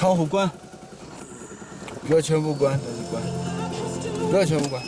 窗户关，不要全部关，但是关，不要全部关。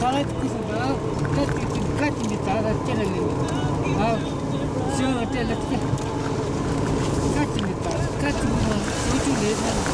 다가 있으니까 같이 밑에 찔러내. 아, 저 찔러게. 같이 보면 소주 내는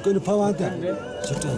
근데 그 파와한테 진짜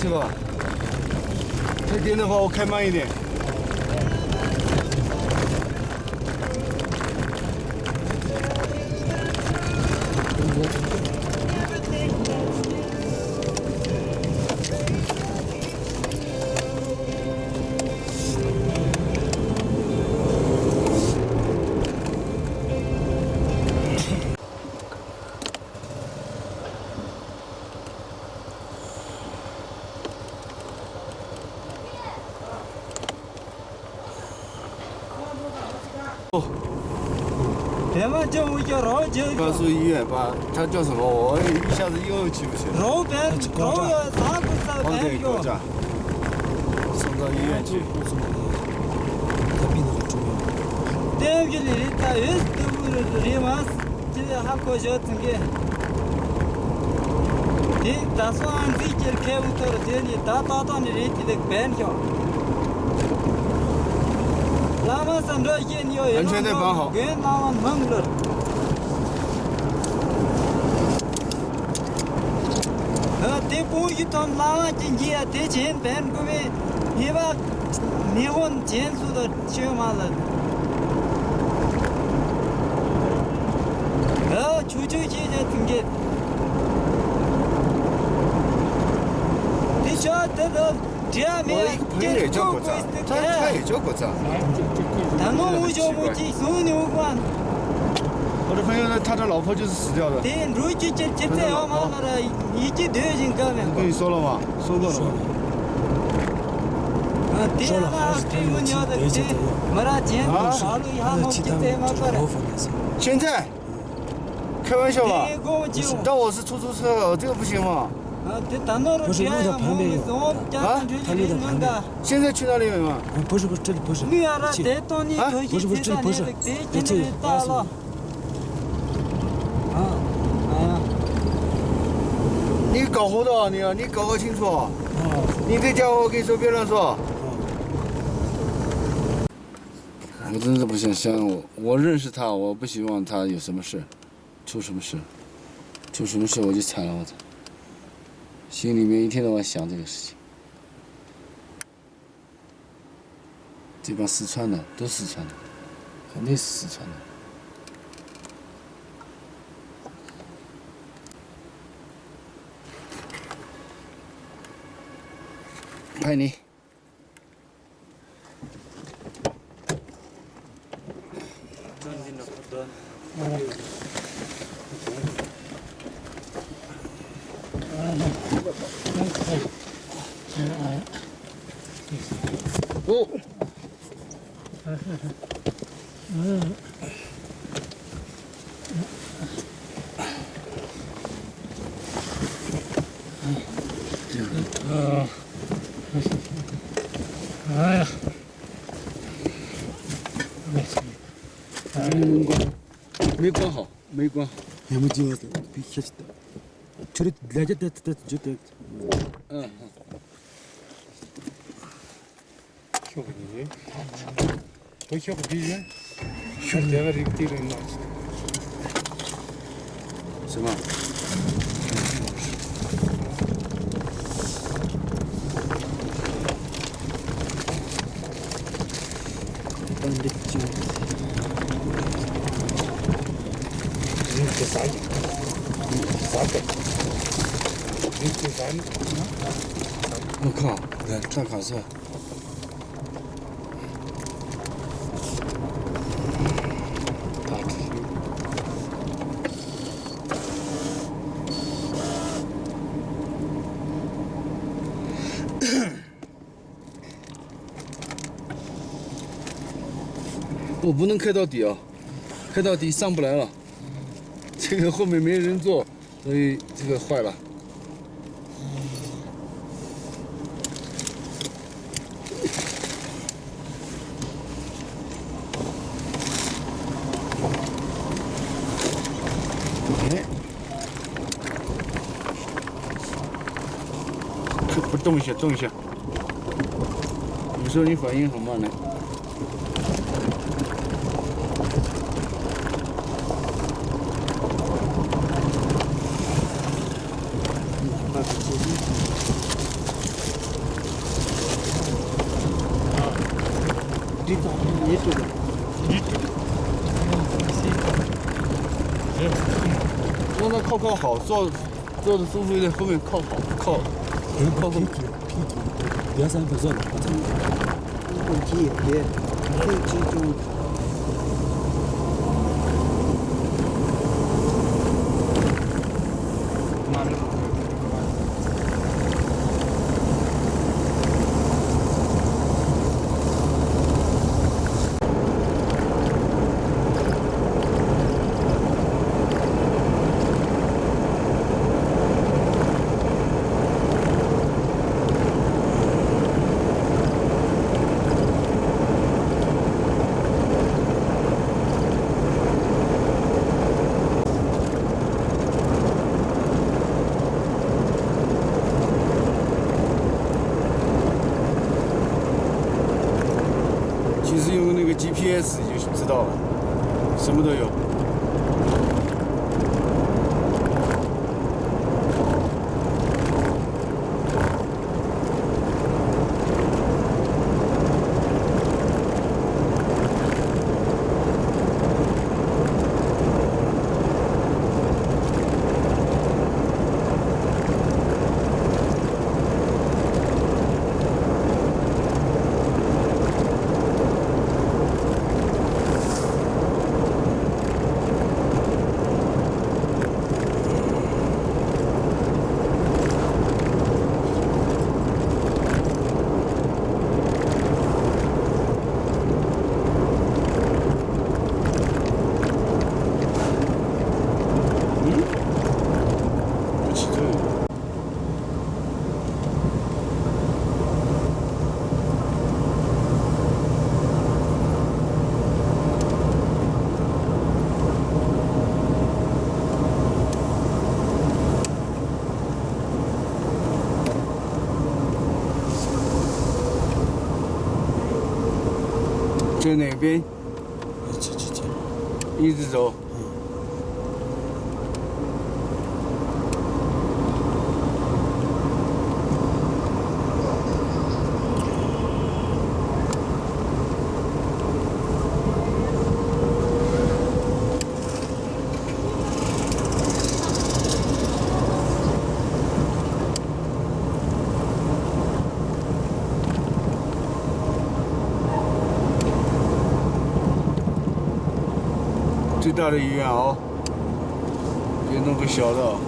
是吧？这边的话，我开慢一点。别嘛叫我叫绕街。告诉医院吧，他叫什么？我一下子又记不起来。绕边绕要啥不啥哦，对，边叫。高架，送到医院去。他病得很重要。对不里他有都里嘛，现在还搞小整个。你打算自己开不到的，你打到你里的边上。拉嘛上这些你要安全带绑好。跟拉嘛猛了。这不一趟拉嘛进去，这前边各位，你把日本前数的去嘛了。出去现在整个。你晓得的，这面朋友也叫过站，他也叫过站。他弄我叫我去送牛关。我的朋友呢，他的老婆就是死掉的。对，如今这样嘛了，一直都已经干了。我跟你说了吗？说过了吗？说了还是对我娘的这，没那钱，马路一下弄起这嘛过来。现在？开玩笑吧？但我是出租车，这个不行吗？不是路的旁边有。啊？他路的旁边。现在去哪里嘛？不是，这里不是。啊？不是，这里不是。这里告诉你。你搞不到你搞搞清楚。你这家伙我跟你说别乱说。我真的不想想我认识他，我不希望他有什么事，出什么事我就惨了，我操！心里面一天到晚想这个事情。这帮四川的都四川的，肯定是四川的。拍你。哦。哎呀，没关好，没关好。没关好，别客气的。저리 내자 됐다 저때. 응. Kjøkken. På kjøkkenbilen. Det var riktig den. 什么？我靠！来转卡车。我不能开到底啊，开到底上不来了。这个后面没人坐，所以这个坏了。哎，不动一下，动一下。有时候你反应很慢的。让它靠好，坐的舒服一点，后面靠好，靠后面。别三不坐了，我操！问题也可以集中。平时用那个 GPS 就知道了，什么都有。在哪边？这，一直走。最大的医院哦，别弄个小的哦。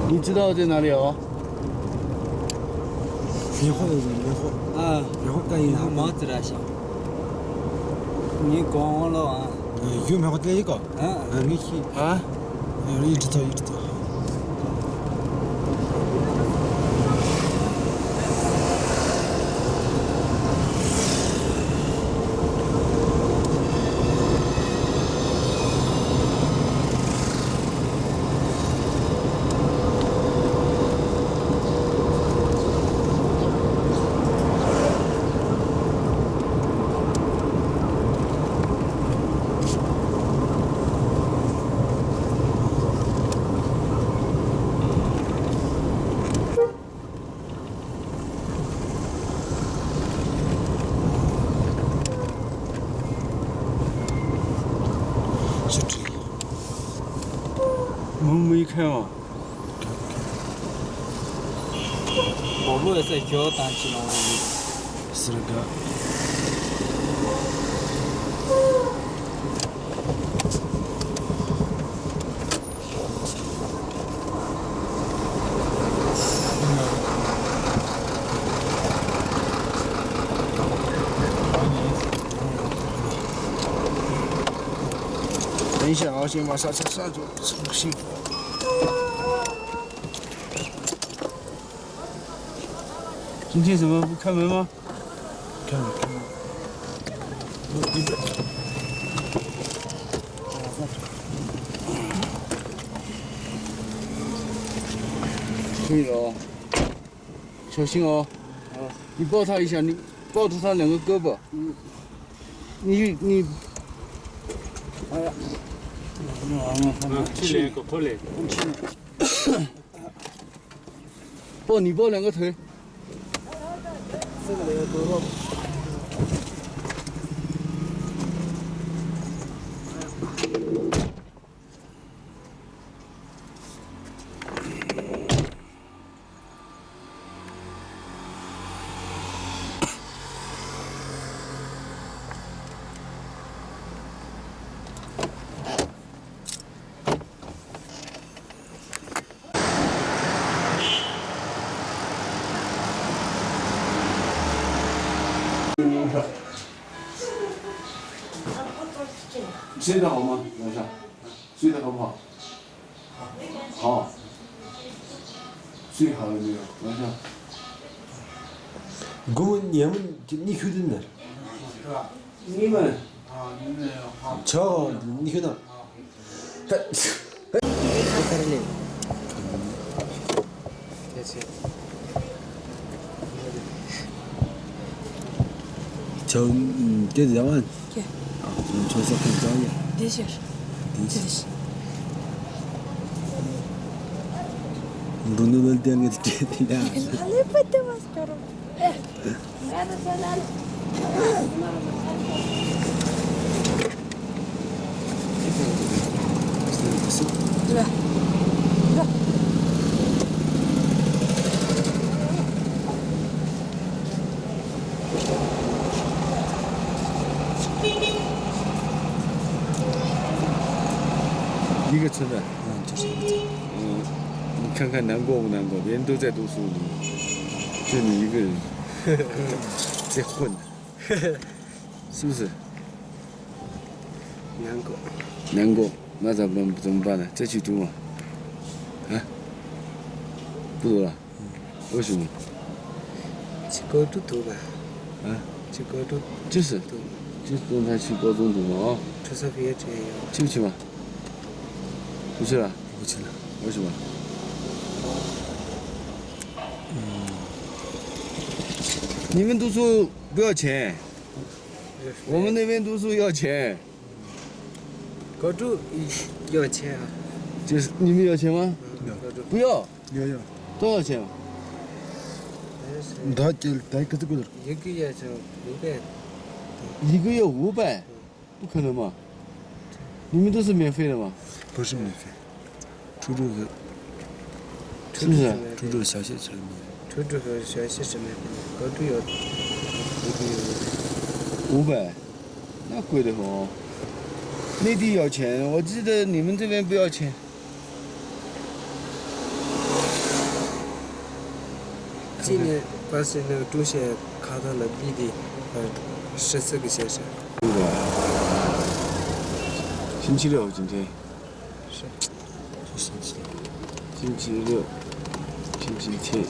你知道在哪里哦？棉花的棉花，啊，棉花干一然后毛子来想，你光我了啊，有棉花在一个，你去，啊？一直走一直走。就这样。门没开嘛？我不是叫单起了，是那个。等一下啊，先把刹车刹住，幸福。今天怎么不开门吗？看了看了。可以了哦，小心哦。你抱他一下，你抱住他两个胳膊。你，哎呀，去两个跑来。你抱两个腿。这个来多少？睡得好吗，晚上？睡得好不好？好。最好的这个，晚上。 공은 예문 니 휴든날. 你们 저 니휴나. 저 대자만. 예. 아, 저서 굉장히. 되셔. 눈을 떼는 게 되냐. 할래 빠때 마스카라. 나는 살아. 그래.一个村的，你看看难过不难过？别人都在读书，就你一个人在混，是不是？难过。难过，那怎么办呢？再去读嘛？啊？不读了？为什么？去高中读吧。啊？去高中就是让他去高中读嘛啊！初三毕业这样。去不去嘛？不去了？不去了。为什么？你们读书不要钱，我们那边读书要钱。高中要钱啊？就是你们要钱吗？高中不要，야야. 多少钱？ 다 그거. 一个月就500。一个月500，不可能嘛？你们都是免费的吗？不是免费，出入和是不是？出入小学生免。初中和小学是免费的，高中要一个月500，那贵得很哦。内地要钱，我记得你们这边不要钱。今年把是那个中学考到了内地，14个学生。对的。星期六今天。是。星期星期六，星期天。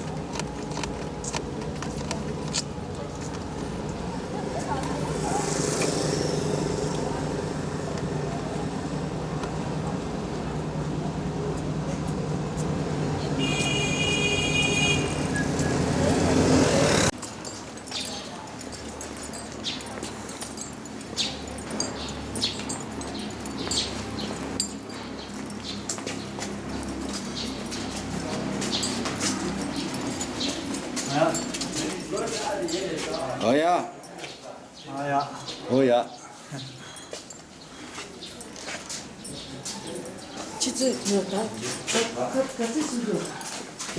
어야. 아야. 어야. 去这那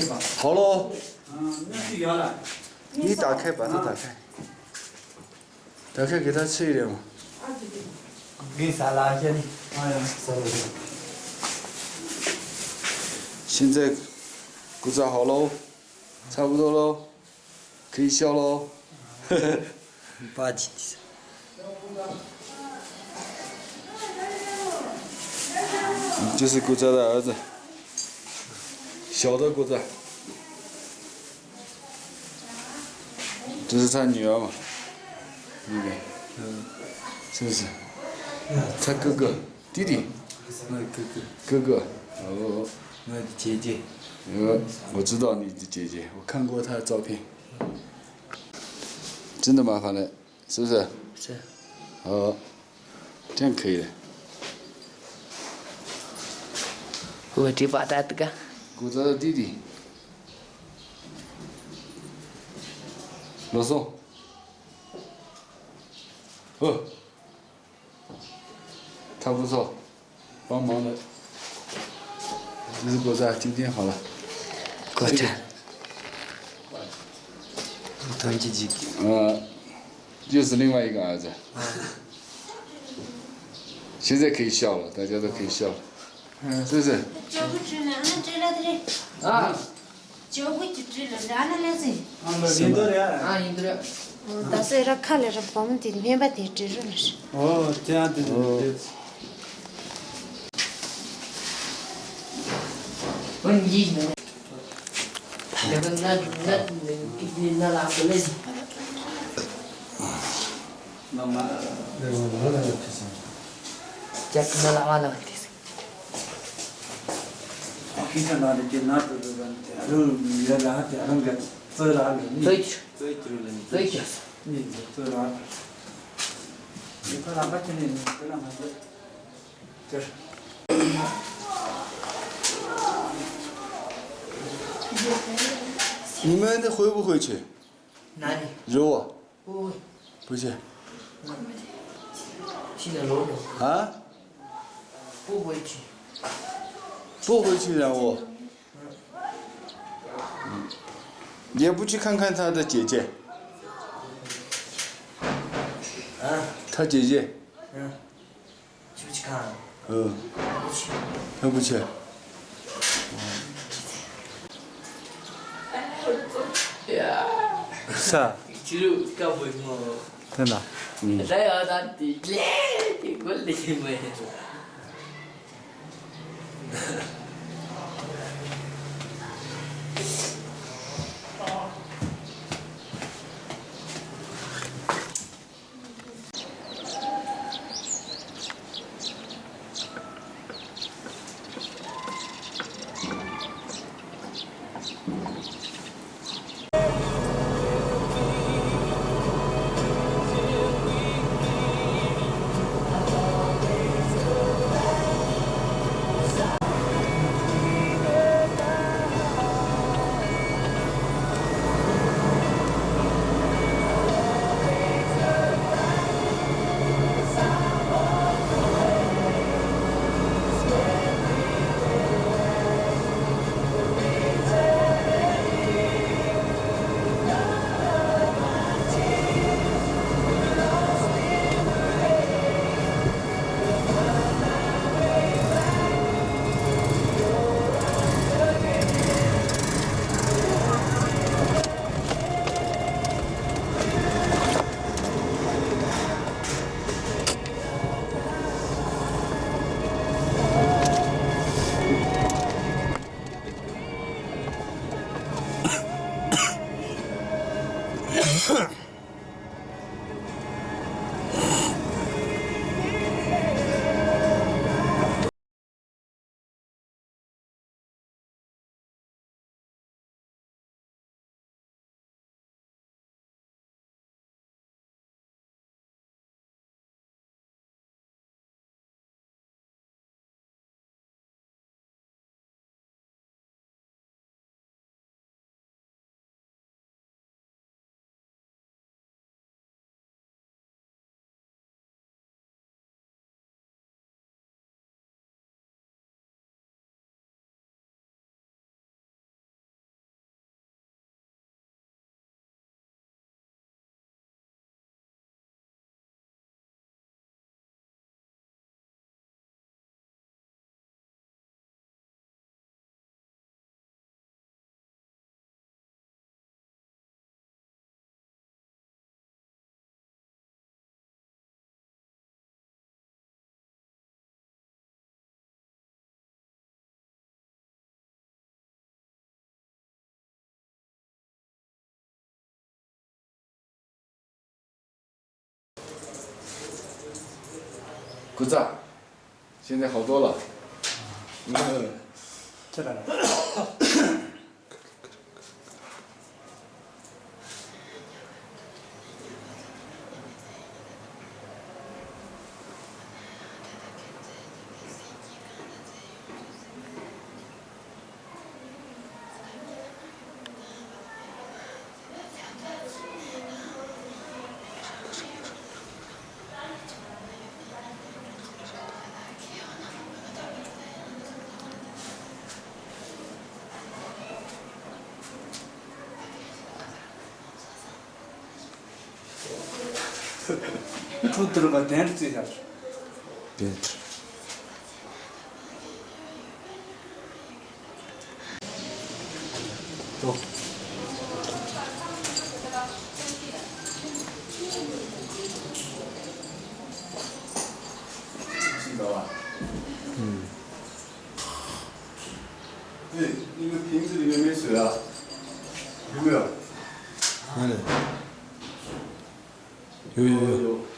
个，好喽。睡觉了。你打开，把它打开。打开给他吃一点嘛。给沙拉些的。哎呀，沙拉。现在鼓掌好喽，差不多喽，可以笑喽。霸气的。这是国家的儿子，小的国家，这是他女儿嘛，那个，是不是？他哥哥、弟弟，哥哥，哦，我的姐姐。我知道你的姐姐，我看过她的照片，真的麻烦了，是不是？是。哦，这样可以的。我这把大的个。古泽的弟弟，罗宋，他不错，帮忙的。这是国战，今天好了。国战。团结几个。就是另外一个儿子。现在可以笑了，大家都可以笑了。是不是？啊。印度人。啊，印度人。但是这看了这我们的明白的知识了是。哦，这样的。问你呢？ 내가 나 나라고 Chắc nó làm ăn được. khi nào nó chỉ nát rồi rồi giờ là thì anh gặp tôi là Tới tôi chịu lên tới chứ. nhìn tôi là tôi làm bắt cho nên tôi làm hết chưa 你们这回不回去？哪里？揉啊？不会，不去现在楼了，啊？不回去。不回去然后，也不去看看他的姐姐，啊？他姐姐，嗯。去不去看？嗯，不去。他不去。呀。是啊，记录搞不嘛？真的。再要他的嘞，我嘞没。鼓掌，现在好多了。这个。Тут 들어가 dentro já. Dentro. Tô.对，那个瓶子里面没水啊。 누구야? 아니. 요요요.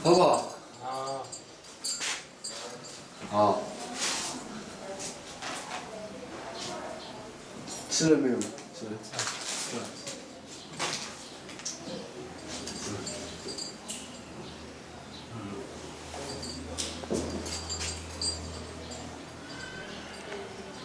봐봐. 아. 吃了没有？吃了。